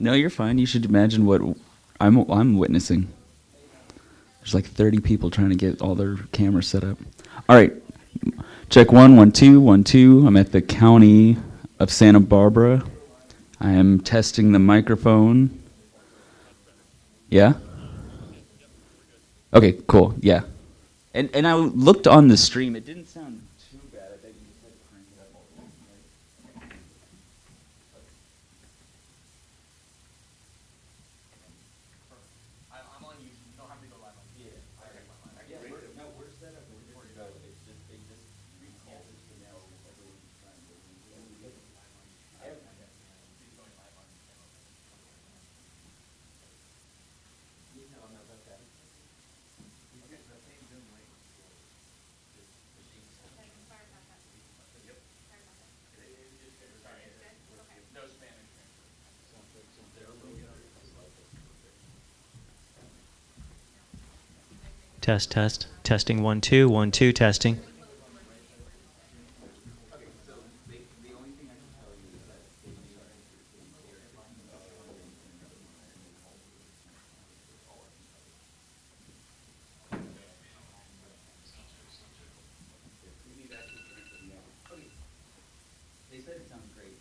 No, you're fine. You should imagine what I'm witnessing. There's like 30 people trying to get all their cameras set up. All right, check 1, 1, 2, 1, 2. I'm at the county of Santa Barbara. I am testing the microphone. Yeah. Okay. Cool. Yeah. And I looked on the stream. It didn't sound too bad. I bet you just had to crank it up a little bit, right? I'm on YouTube. You don't have to go live on YouTube. Yeah. Yeah, no, we're set up. We're good to go. It's just they just recalled it to now everyone's trying to. I haven't had that. He's going live on channel. Yeah, no, no, that's okay. Okay, the same Zoom link. Yep. Sorry. No Spanish Test, test. Testing 1, 2, 1, 2, testing. Okay, so the only thing I can tell you is that they may Okay. They said it sounds great.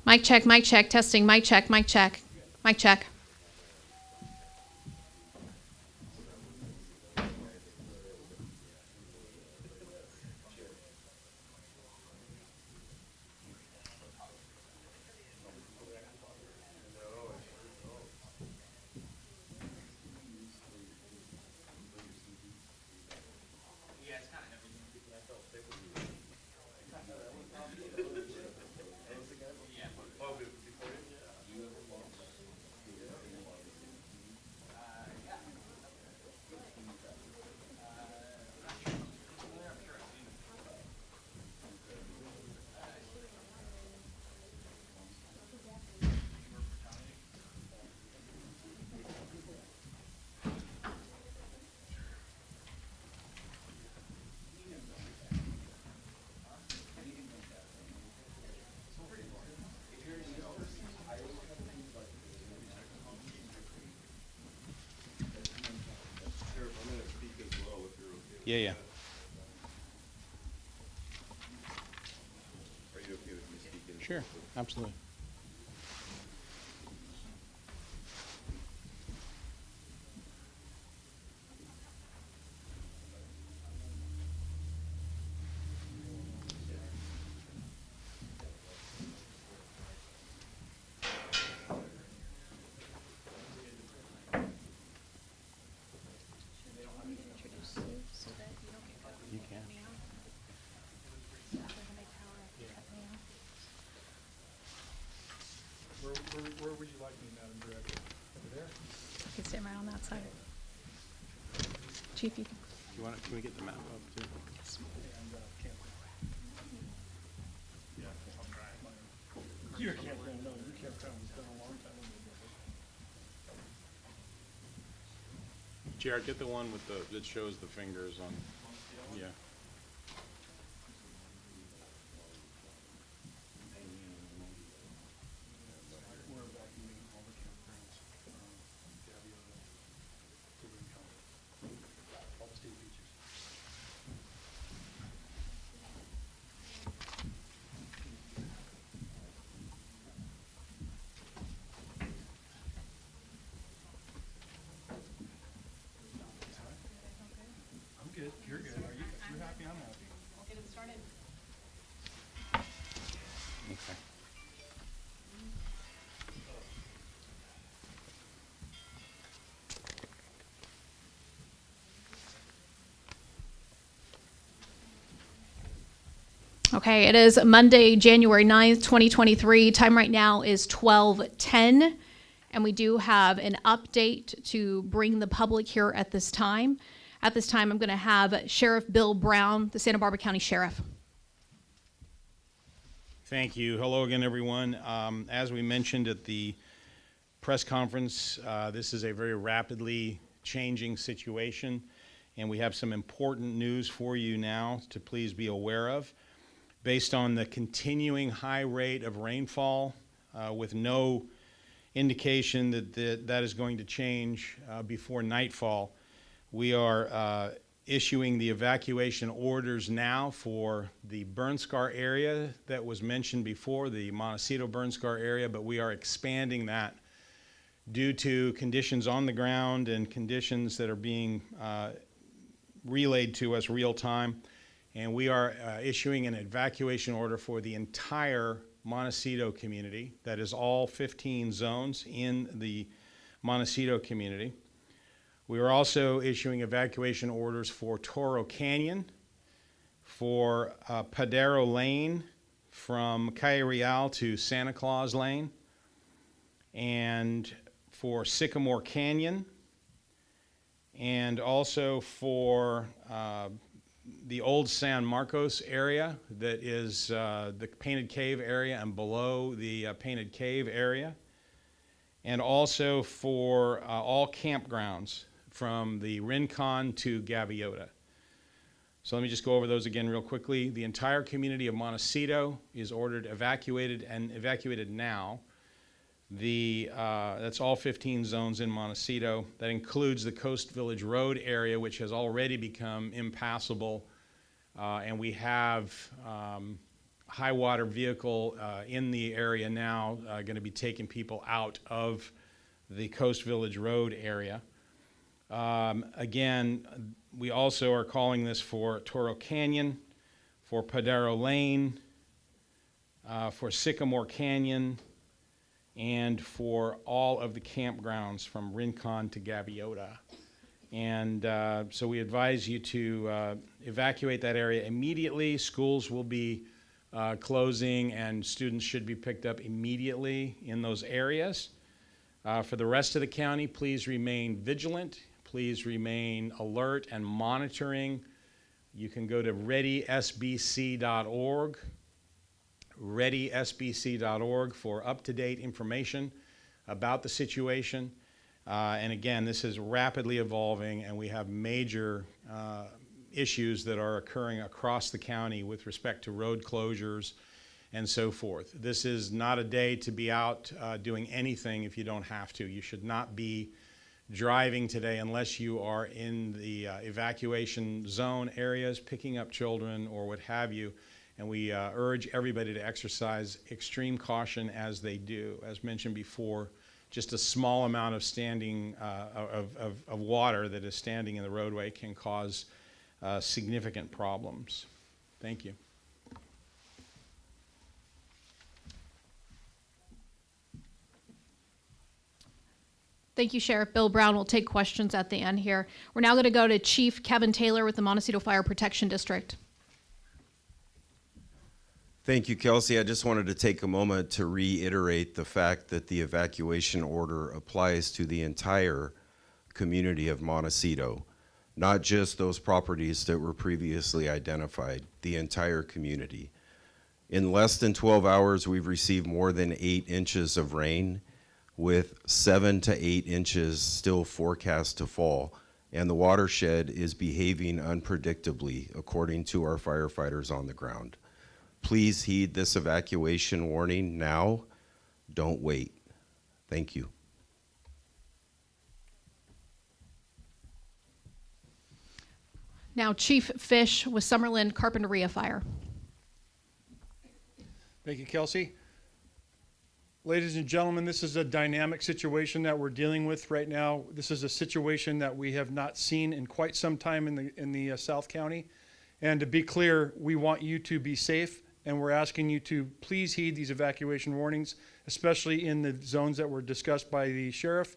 mic check, testing, mic check, mic check, mic check. Yeah, yeah. Are you okay with me speaking? Sure, absolutely. You can. Where would you like me, Madam Director? Over there? You can stand right on that side. Chief, you can. Can we get the map up too? And camera. Yeah, I'll try. You can't tell, no, you can't tell. It's been a long time. Jared, get the one with that shows the fingers on. Yeah. We're evacuating all the campgrounds from Gaviota to Rincon. All the state beaches. I'm good. You're good. Are you? If you're happy, I'm happy. We'll get it started. Okay. Okay, it is Monday, January 9th, 2023. Time right now is 12:10, and we do have an update to bring the public here at this time. At this time, I'm going to have Sheriff Bill Brown, the Santa Barbara County Sheriff. Thank you. Hello again, everyone. As we mentioned at the press conference, this is a very rapidly changing situation, and we have some important news for you now to please be aware of. Based on the continuing high rate of rainfall, with no indication that is going to change before nightfall, we are issuing the evacuation orders now for the burn scar area that was mentioned before, the Montecito burn scar area, but we are expanding that due to conditions on the ground and conditions that are being relayed to us real time. And we are issuing an evacuation order for the entire Montecito community. That is all 15 zones in the Montecito community. We are also issuing evacuation orders for Toro Canyon, for Padero Lane from Calle Real to Santa Claus Lane, and for Sycamore Canyon, and also for the old San Marcos area that is the Painted Cave area and below the Painted Cave area, and also for all campgrounds from the Rincon to Gaviota. So let me just go over those again real quickly. The entire community of Montecito is ordered evacuated and evacuated now. That's all 15 zones in Montecito. That includes the Coast Village Road area, which has already become impassable, and we have high water vehicle in the area now, going to be taking people out of the Coast Village Road area. Again, we also are calling this for Toro Canyon, for Padaro Lane, for Sycamore Canyon, and for all of the campgrounds from Rincon to Gaviota. And so we advise you to evacuate that area immediately. Schools will be closing, and students should be picked up immediately in those areas. For the rest of the county, please remain vigilant. Please remain alert and monitoring. You can go to readysbc.org, readysbc.org for up-to-date information about the situation. And again, this is rapidly evolving, and we have major issues that are occurring across the county with respect to road closures and so forth. This is not a day to be out doing anything if you don't have to. You should not be driving today unless you are in the evacuation zone areas, picking up children or what have you. And we urge everybody to exercise extreme caution as they do. As mentioned before, just a small amount of standing of water that is standing in the roadway can cause significant problems. Thank you. Thank you, Sheriff Bill Brown. We'll take questions at the end here. We're now going to go to Chief Kevin Taylor with the Montecito Fire Protection District. Thank you, Kelsey. I just wanted to take a moment to reiterate the fact that the evacuation order applies to the entire community of Montecito, not just those properties that were previously identified, the entire community. In less than 12 hours, we've received more than 8 inches of rain, with 7 to 8 inches still forecast to fall, and the watershed is behaving unpredictably, according to our firefighters on the ground. Please heed this evacuation warning now. Don't wait. Thank you. Now, Chief Fish with Summerlin Carpinteria Fire. Thank you, Kelsey. Ladies and gentlemen, this is a dynamic situation that we're dealing with right now. This is a situation that we have not seen in quite some time in the South County. And to be clear, we want you to be safe, and we're asking you to please heed these evacuation warnings, especially in the zones that were discussed by the sheriff.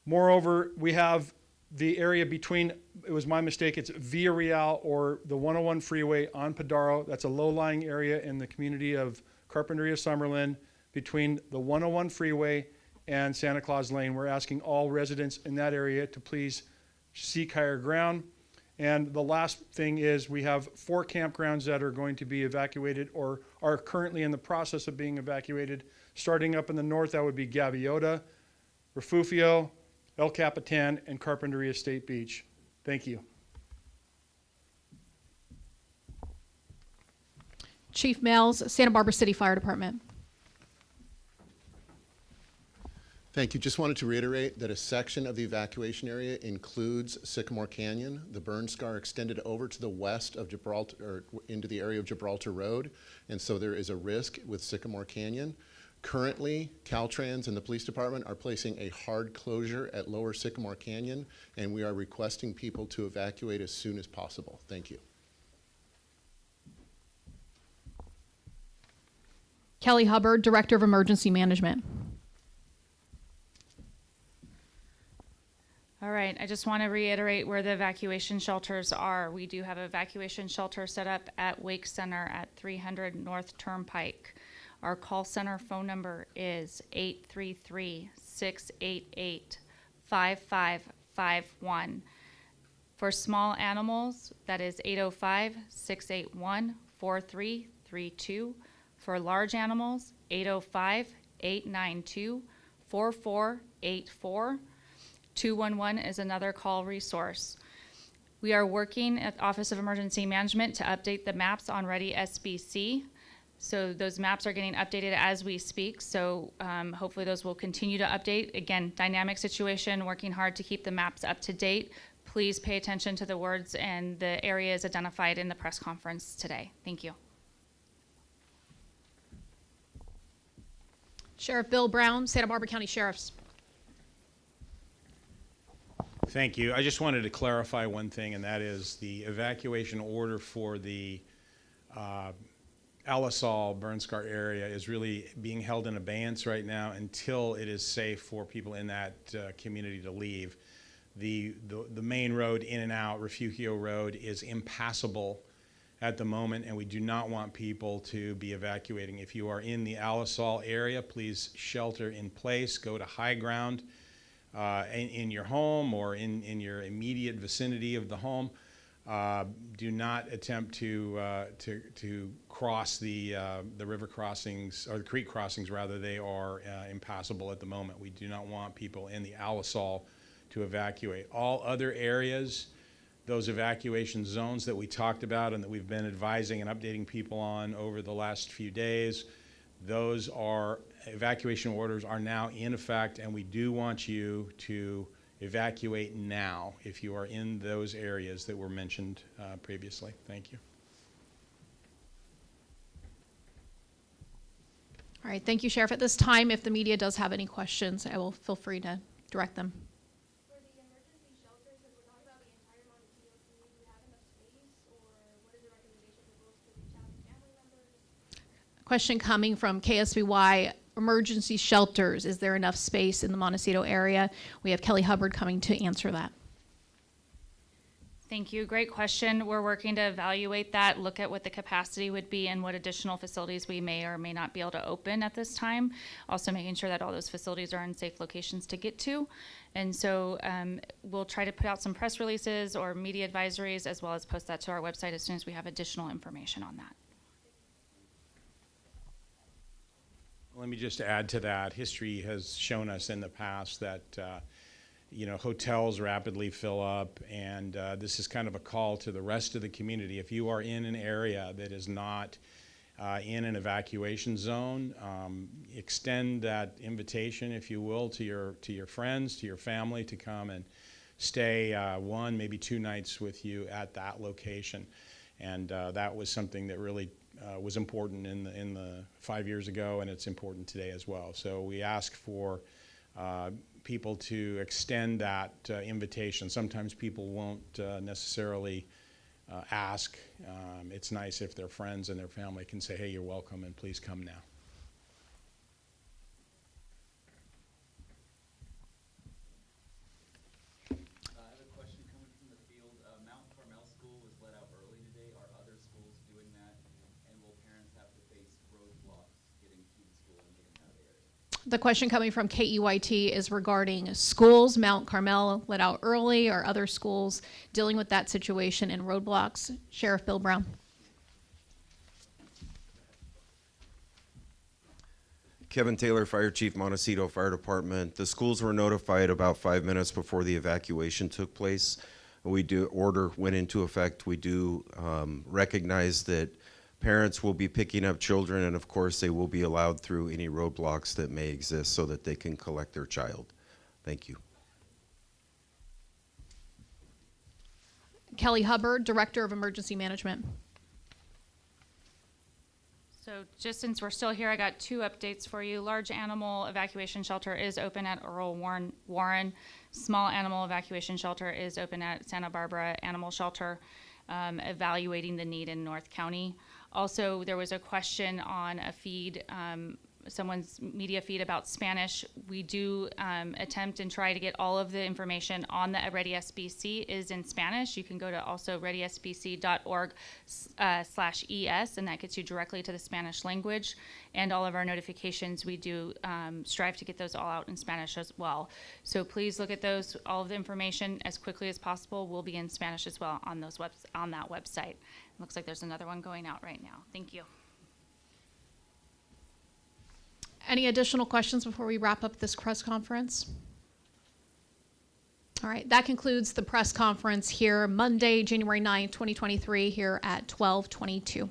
Moreover, we have the area between, it was my mistake, it's Villa Real or the 101 freeway on Padaro. That's a low-lying area in the community of Carpinteria Summerlin, between the 101 freeway and Santa Claus Lane. We're asking all residents in that area to please seek higher ground. And the last thing is we have 4 campgrounds that are going to be evacuated or are currently in the process of being evacuated. Starting up in the north, that would be Gaviota, Refugio, El Capitan, and Carpinteria State Beach. Thank you. Chief Mills, Santa Barbara City Fire Department. Thank you. Just wanted to reiterate that a section of the evacuation area includes Sycamore Canyon. The burn scar extended over to the west of Gibraltar, or into the area of Gibraltar Road, and so there is a risk with Sycamore Canyon. Currently, Caltrans and the police department are placing a hard closure at Lower Sycamore Canyon, and we are requesting people to evacuate as soon as possible. Thank you. Kelly Hubbard, Director of Emergency Management. All right, I just want to reiterate where the evacuation shelters are. We do have an evacuation shelter set up at Wake Center at 300 North Turnpike. Our call center phone number is 833-688-5551. For small animals, that is 805-681-4332. For large animals, 805-892-4484. 211 is another call resource. We are working at the Office of Emergency Management to update the maps on Ready SBC. So those maps are getting updated as we speak. So hopefully those will continue to update. Again, dynamic situation, working hard to keep the maps up to date. Please pay attention to the words and the areas identified in the press conference today. Thank you. Sheriff Bill Brown, Santa Barbara County Sheriffs. Thank you. I just wanted to clarify one thing, and that is the evacuation order for the Alisal burn scar area is really being held in abeyance right now until it is safe for people in that community to leave. The main road in and out, Refugio Road, is impassable at the moment, and we do not want people to be evacuating. If you are in the Alisal area, please shelter in place, go to high ground in your home or in your immediate vicinity of the home. Do not attempt to cross the river crossings, or the creek crossings rather. They are impassable at the moment. We do not want people in the Alisal to evacuate. All other areas, those evacuation zones that we talked about and that we've been advising and updating people on over the last few days, those evacuation orders are now in effect, and we do want you to evacuate now if you are in those areas that were mentioned previously. Thank you. All right, thank you, Sheriff. At this time, if the media does have any questions, I will feel free to direct them. For the emergency shelters, if we're talking about the entire Montecito community, do we have enough space, or what is the recommendation for those to reach out to family members? Question coming from KSBY, emergency shelters. Is there enough space in the Montecito area? We have Kelly Hubbard coming to answer that. Thank you. Great question. We're working to evaluate that, look at what the capacity would be and what additional facilities we may or may not be able to open at this time. Also making sure that all those facilities are in safe locations to get to. And so we'll try to put out some press releases or media advisories, as well as post that to our website as soon as we have additional information on that. Let me just add to that. History has shown us in the past that hotels rapidly fill up, and this is kind of a call to the rest of the community. If you are in an area that is not in an evacuation zone, extend that invitation, if you will, to your friends, to your family, to come and stay 1, maybe 2 nights with you at that location. And that was something that really was important in the 5 years ago, and it's important today as well. So we ask for people to extend that invitation. Sometimes people won't necessarily ask. It's nice if their friends and their family can say, hey, you're welcome and please come now. The question coming from KEYT is regarding schools. Mount Carmel let out early, or other schools dealing with that situation and roadblocks. Sheriff Bill Brown. Kevin Taylor, Fire Chief, Montecito Fire Department. The schools were notified about 5 minutes before the evacuation took place. Order went into effect. We do recognize that parents will be picking up children, and of course they will be allowed through any roadblocks that may exist so that they can collect their child. Thank you. Kelly Hubbard, Director of Emergency Management. So just since we're still here, I got 2 updates for you. Large animal evacuation shelter is open at Earl Warren. Small animal evacuation shelter is open at Santa Barbara Animal Shelter, evaluating the need in North County. Also, there was a question on a feed, someone's media feed about Spanish. We do attempt and try to get all of the information on the Ready SBC is in Spanish. You can go to also readysbc.org/ES, and that gets you directly to the Spanish language. And all of our notifications, we do strive to get those all out in Spanish as well. So please look at those. All of the information as quickly as possible will be in Spanish as well on those on that website. Looks like there's another one going out right now. Thank you. Any additional questions before we wrap up this press conference? All right, that concludes the press conference here Monday, January 9th, 2023, here at 12:22.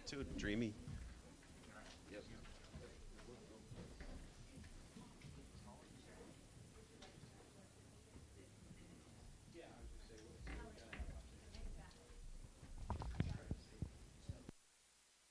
Too dreamy.